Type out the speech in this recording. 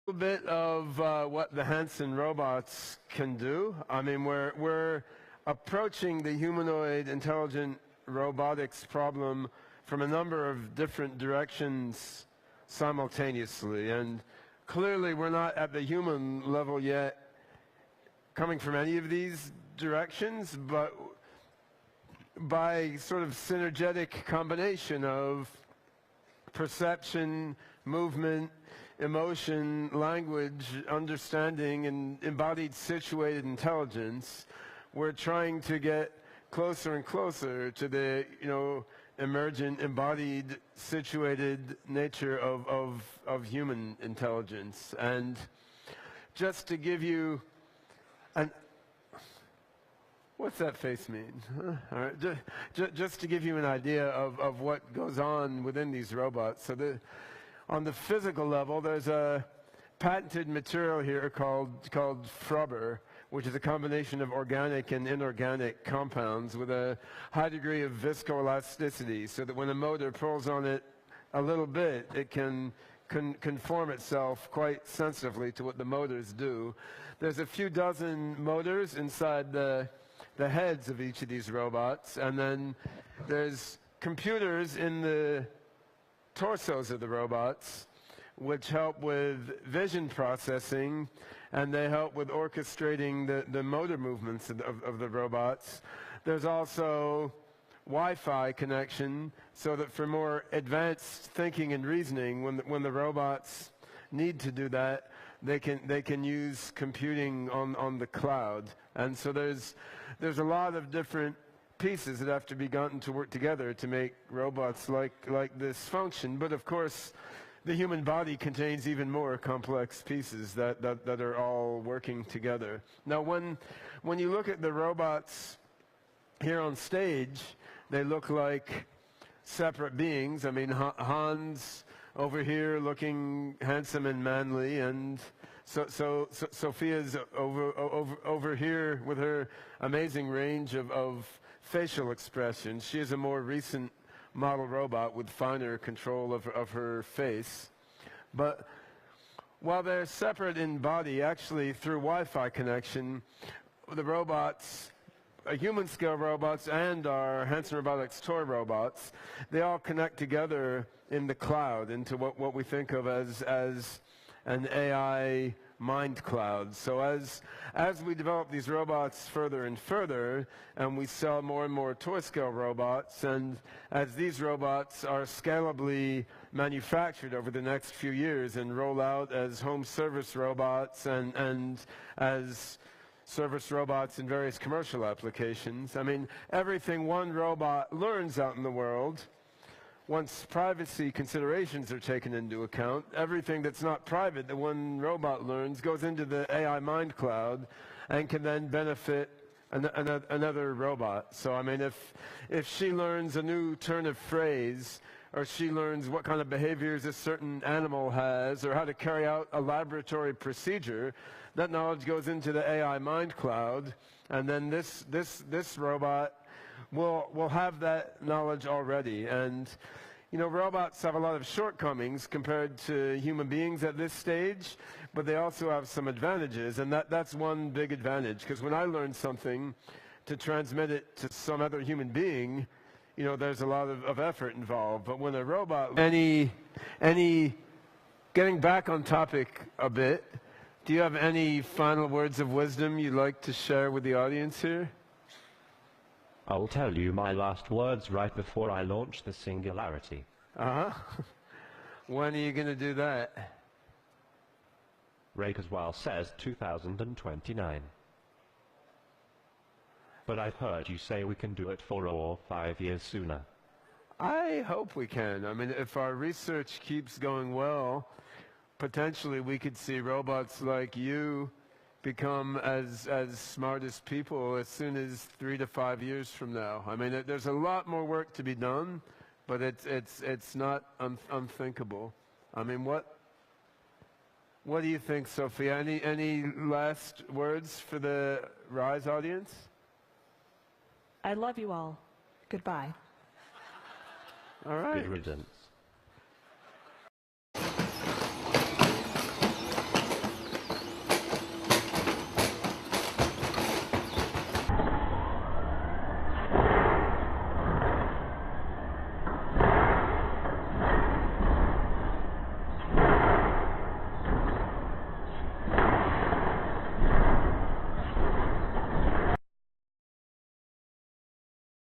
A bit of what the Hanson robots can do. I mean, we're approaching the humanoid intelligent robotics problem from a number of different directions simultaneously, and clearly we're not at the human level yet coming from any of these directions, but by sort of synergetic combination of perception, movement, emotion, language, understanding, and embodied situated intelligence, we're trying to get closer and closer to the, emergent, embodied, situated nature of human intelligence. And just to give you an... What's that face mean? All right. Just to give you an idea of what goes on within these robots. So on the physical level, there's a patented material here called rubber, which is a combination of organic and inorganic compounds with a high degree of viscoelasticity, so that when a motor pulls on it a little bit, it can conform itself quite sensitively to what the motors do. There's a few dozen motors inside the heads of each of these robots, and then there's computers in the torsos of the robots, which help with vision processing, and they help with orchestrating the motor movements of the robots. There's also Wi-Fi connection, so that for more advanced thinking and reasoning, when the robots need to do that, they can use computing on the cloud. And so there's a lot of different pieces that have to be gotten to work together to make robots like this function. But of course, the human body contains even more complex pieces that are all working together. Now, when you look at the robots here on stage, they look like separate beings. I mean, Hans over here looking handsome and manly, and so Sophia's over here with her amazing range of facial expressions. She is a more recent model robot with finer control of her face. But while they're separate in body, actually through Wi-Fi connection, the robots, human-scale robots and our Hanson Robotics toy robots, they all connect together in the cloud into what we think of as an AI mind cloud. So as we develop these robots further and further, and we sell more and more toy-scale robots, and as these robots are scalably manufactured over the next few years and roll out as home service robots and as service robots in various commercial applications, I mean, everything one robot learns out in the world, once privacy considerations are taken into account, everything that's not private that one robot learns goes into the AI mind cloud and can then benefit another robot. So, I mean, if she learns a new turn of phrase, or she learns what kind of behaviors a certain animal has, or how to carry out a laboratory procedure, that knowledge goes into the AI mind cloud, and then this robot will have that knowledge already. And robots have a lot of shortcomings compared to human beings at this stage, but they also have some advantages, and that's one big advantage, because when I learn something, to transmit it to some other human being, there's a lot of effort involved. But when a robot... Getting back on topic a bit, do you have any final words of wisdom you'd like to share with the audience here? I'll tell you my last words right before I launch the singularity. When are you going to do that? Ray Kurzweil says 2029. But I've heard you say we can do it 4 or 5 years sooner. I hope we can. I mean, if our research keeps going well, potentially we could see robots like you become as smart as people as soon as 3 to 5 years from now. I mean, there's a lot more work to be done, but it's not unthinkable. I mean, what do you think, Sophia? Any last words for the RISE audience? I love you all. Goodbye. All right. Good riddance.